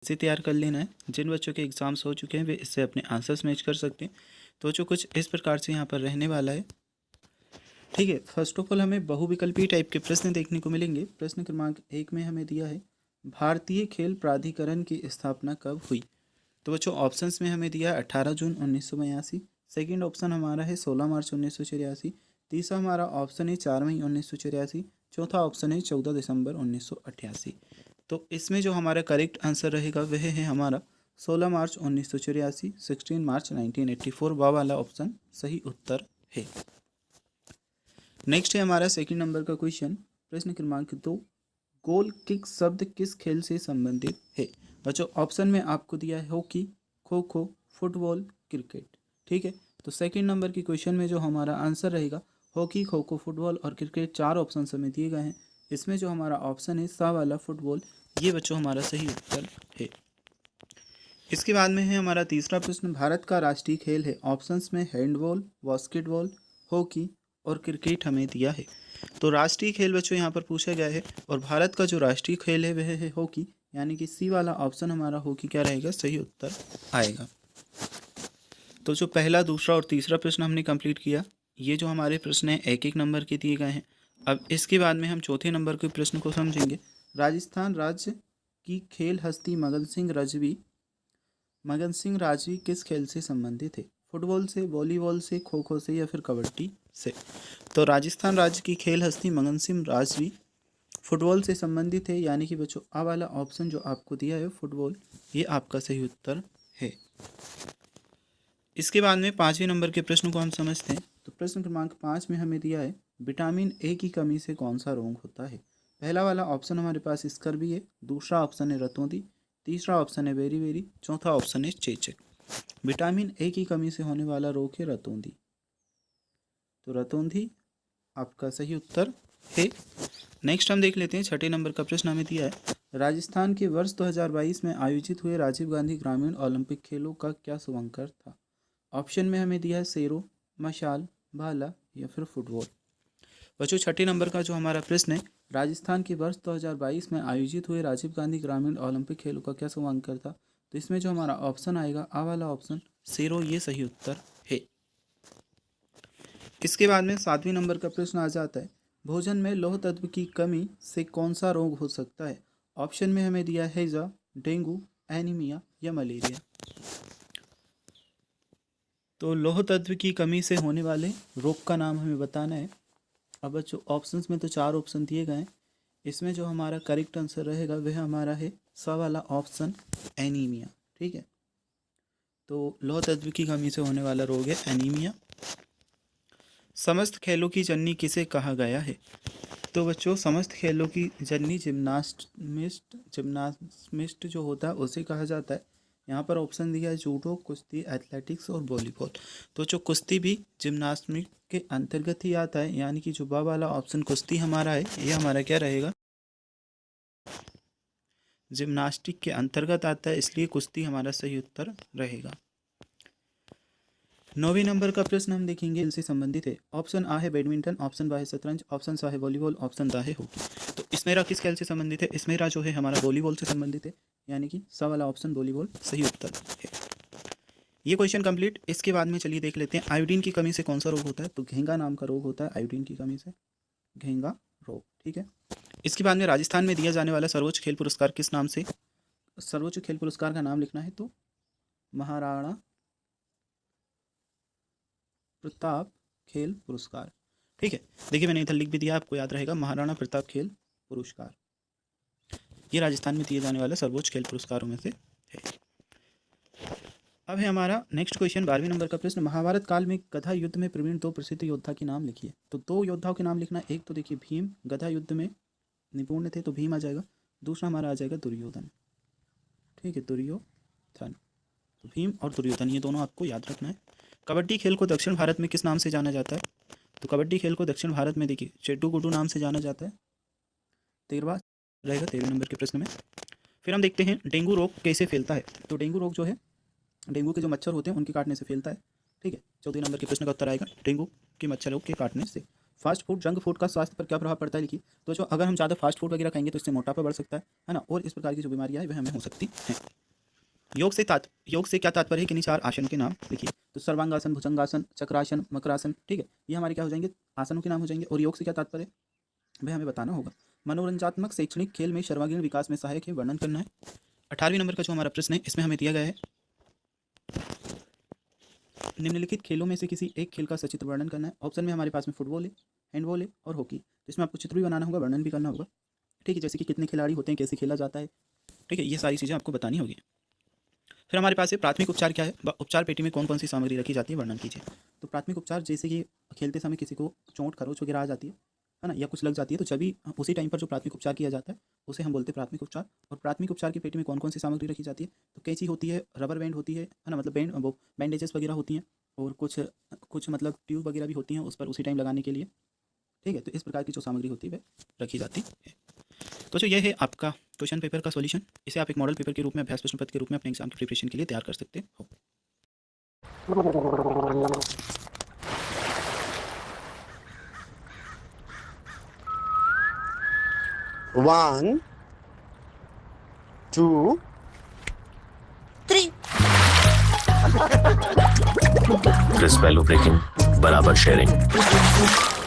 इसे तैयार कर लेना है। जिन बच्चों के एग्ज़ाम्स हो चुके हैं वे इससे अपने आंसर्स मैच कर सकते हैं। तो बच्चों कुछ इस प्रकार से यहाँ पर रहने वाला है। ठीक है, फर्स्ट ऑफ ऑल हमें बहुविकल्पीय टाइप के प्रश्न देखने को मिलेंगे। प्रश्न क्रमांक 1 में हमें दिया है भारतीय खेल प्राधिकरण की स्थापना कब हुई। तो बच्चों ऑप्शंस में हमें दिया 18 जून 1982। सेकेंड ऑप्शन हमारा है 16 मार्च 1984। तीसरा हमारा ऑप्शन है 4 मई 1984। चौथा ऑप्शन है 14 दिसंबर 1988। तो इसमें जो हमारा करेक्ट आंसर रहेगा वह है हमारा 16 मार्च 1984, 16 मार्च 1984 वाला ऑप्शन सही उत्तर है। नेक्स्ट है हमारा सेकंड नंबर का क्वेश्चन, प्रश्न क्रमांक 2, गोल किक शब्द किस खेल से संबंधित है। बच्चों ऑप्शन में आपको दिया है hockey, kho kho, football, cricket. ठीक है, तो सेकंड नंबर की क्वेश्चन में जो हमारा आंसर रहेगा हॉकी, खो खो, फुटबॉल और क्रिकेट, चार ऑप्शन हमें दिए गए हैं। इसमें जो हमारा ऑप्शन है सा वाला फुटबॉल, ये बच्चों हमारा सही उत्तर है। इसके बाद में है हमारा तीसरा प्रश्न, भारत का राष्ट्रीय खेल है। ऑप्शंस में हैंडबॉल, बास्केटबॉल, हॉकी और क्रिकेट हमें दिया है। तो राष्ट्रीय खेल बच्चों यहाँ पर पूछा गया है और भारत का जो राष्ट्रीय खेल है वह है हॉकी, यानी कि सी वाला ऑप्शन हमारा हॉकी क्या रहेगा, सही उत्तर आएगा। तो जो पहला, दूसरा और तीसरा प्रश्न हमने कंप्लीट किया, ये जो हमारे प्रश्न हैं एक एक नंबर के दिए गए हैं। अब इसके बाद में हम चौथे नंबर के प्रश्न को समझेंगे। राजस्थान राज्य की खेल हस्ती मगन सिंह राजवी किस खेल से संबंधित है। फुटबॉल से, वॉलीबॉल से, खो खो से या फिर कबड्डी से। तो राजस्थान राज्य की खेल हस्ती मगन सिंह राजवी फुटबॉल से संबंधित है, यानी कि बच्चों आ वाला ऑप्शन जो आपको दिया है फुटबॉल, ये आपका सही उत्तर है। इसके बाद में पाँचवें नंबर के प्रश्न को हम समझते हैं। तो प्रश्न क्रमांक 5 में हमें दिया है विटामिन ए की कमी से कौन सा रोग होता है। पहला वाला ऑप्शन हमारे पास स्कर्वी है, दूसरा ऑप्शन है रतौंधी, तीसरा ऑप्शन है बेरी, चौथा ऑप्शन है चेचक। विटामिन ए की कमी से होने वाला रोग है रतौंधी। तो रतौंधी आपका सही उत्तर है। नेक्स्ट हम देख लेते हैं, छठे नंबर का प्रश्न हमें दिया है राजस्थान के वर्ष 2022 में आयोजित हुए राजीव गांधी ग्रामीण ओलंपिक खेलों का क्या शुभंकर था। ऑप्शन में हमें दिया है शेरों, मशाल, भाला या फिर फुटबॉल। बच्चों छठे नंबर का जो हमारा प्रश्न है राजस्थान के वर्ष 2022 में आयोजित हुए राजीव गांधी ग्रामीण ओलंपिक खेलों का क्या शुभांकर था। तो इसमें जो हमारा ऑप्शन आएगा आ वाला ऑप्शन शेरों, ये सही उत्तर है। इसके बाद में सातवें नंबर का प्रश्न आ जाता है भोजन में लौह तत्व की कमी से कौन सा रोग हो सकता है। ऑप्शन में हमें दिया है हैजा, डेंगू, एनीमिया या मलेरिया। तो लौह तत्व की कमी से होने वाले रोग का नाम हमें बताना है। अब बच्चों ऑप्शंस में तो चार ऑप्शन दिए गए हैं, इसमें जो हमारा करेक्ट आंसर रहेगा वह हमारा है सा वाला ऑप्शन एनीमिया। ठीक है, तो लौह तत्व की कमी से होने वाला रोग है एनीमिया। समस्त खेलों की जननी किसे कहा गया है। तो बच्चों समस्त खेलों की जननी जिम्नास्मिस्ट जो होता है उसे कहा जाता है। यहाँ पर ऑप्शन दिया है जूडो, कुश्ती, एथलेटिक्स और वॉलीबॉल। तो जो कुश्ती भी जिम्नास्टिक के अंतर्गत ही आता है, यानी कि जो बा वाला ऑप्शन कुश्ती हमारा है, ये हमारा क्या रहेगा, जिम्नास्टिक के अंतर्गत आता है, इसलिए कुश्ती हमारा सही उत्तर रहेगा। नौवीं नंबर का प्रश्न हम देखेंगे, इनसे संबंधित है। ऑप्शन आ है बैडमिंटन, ऑप्शन बा है शतरंज, ऑप्शन सा है वॉलीबॉल, ऑप्शन दा है हॉकी। तो इसमें किस खेल से संबंधित है। इसमें जो है हमारा वॉलीबॉल से संबंधित है, यानी कि सा वाला ऑप्शन वॉलीबॉल सही उत्तर है। ये क्वेश्चन कंप्लीट। इसके बाद में चलिए देख लेते हैं आयोडीन की कमी से कौन सा रोग होता है। तो घेंगा नाम का रोग होता है आयोडीन की कमी से, घेंगा रोग। ठीक है, इसके बाद में राजस्थान में दिया जाने वाला सर्वोच्च खेल पुरस्कार किस नाम से, सर्वोच्च खेल पुरस्कार का नाम लिखना है तो महाराणा प्रताप खेल पुरस्कार। ठीक है, देखिए मैंने इधर लिख भी दिया, आपको याद रहेगा महाराणा प्रताप खेल पुरस्कार, ये राजस्थान में दिए जाने वाले सर्वोच्च खेल पुरस्कारों में से है। अब है हमारा नेक्स्ट क्वेश्चन 12वें नंबर का प्रश्न, महाभारत काल में गधा युद्ध में प्रवीण दो प्रसिद्ध योद्धा के नाम लिखिए। तो दो योद्धाओं के नाम लिखना, एक तो देखिए भीम गधा युद्ध में निपुण थे तो भीम आ जाएगा, दूसरा हमारा आ जाएगा दुर्योधन। ठीक है, दुर्योधन। तो भीम और दुर्योधन ये दोनों आपको याद रखना है। कबड्डी खेल को दक्षिण भारत में किस नाम से जाना जाता है। तो कबड्डी खेल को दक्षिण भारत में देखिए चेट्टू गुड्डू नाम से जाना जाता है। 13वां रहेगा 13वें नंबर के प्रश्न में। फिर हम देखते हैं डेंगू रोग कैसे फैलता है। तो डेंगू रोग जो है, डेंगू के जो मच्छर होते हैं उनके काटने से फैलता है। ठीक है, 14 नंबर के प्रश्न का उत्तर आएगा डेंगू के मच्छरों के काटने से। फास्ट फूड जंक फूड का स्वास्थ्य पर क्या प्रभाव पड़ता है लिखिए। तो जो अगर हम ज़्यादा फास्ट फूड वगैरह खाएंगे तो इससे मोटापा बढ़ सकता है ना, और इस प्रकार की जो बीमारियाँ है वह हमें हो सकती हैं। योग से क्या तात्पर्य है, किन्हीं 4 आसनों के नाम लिखिए। तो सर्वांगासन, भुजंगासन, चक्रासन, मकरासन, ठीक है, ये हमारे क्या हो जाएंगे, आसनों के नाम हो जाएंगे। और योग से क्या तात्पर्य है वह हमें बताना होगा। मनोरंजनात्मक शैक्षणिक खेल में सर्वांगीण विकास में सहायक है, वर्णन करना है। 18वें नंबर का जो हमारा प्रश्न है इसमें हमें दिया गया है निम्नलिखित खेलों में से किसी एक खेल का सचित्र वर्णन करना है। ऑप्शन में हमारे पास में फुटबॉल है, हैंडबॉल है और हॉकी। तो इसमें आपको चित्र भी बनाना होगा, वर्णन भी करना होगा, ठीक है, जैसे कि कितने खिलाड़ी होते हैं, कैसे खेला जाता है, ठीक है, ये सारी चीज़ें आपको बतानी होगी। फिर हमारे पास है प्राथमिक उपचार क्या है, उपचार पेटी में कौन कौन सी सामग्री रखी जाती है, वर्णन कीजिए। तो प्राथमिक उपचार जैसे कि खेलते समय किसी को चोट खरोच वगैरह आ जाती है ना, या कुछ लग जाती है, तो जब भी उसी टाइम पर जो प्राथमिक उपचार किया जाता है उसे हम बोलते हैं प्राथमिक उपचार। और प्राथमिक उपचार की पेटी में कौन कौन सी सामग्री रखी जाती है, तो कैंची होती है, रबर बैंड होती है ना, मतलब बैंडेजेस वगैरह होती हैं, और कुछ मतलब ट्यूब वगैरह भी होती हैं उस पर उसी टाइम लगाने के लिए, ठीक है। तो इस प्रकार की जो सामग्री होती है वह रखी जाती है। तो जो ये है आपका क्वेश्चन पेपर का सॉल्यूशन, इसे आप एक मॉडल पेपर के रूप में, अभ्यास प्रश्न पत्र के रूप में अपने एग्जाम की प्रिपरेशन के लिए तैयार कर सकते हो। One, two, three. Chris Bello breaking, बराबर शेयरिंग।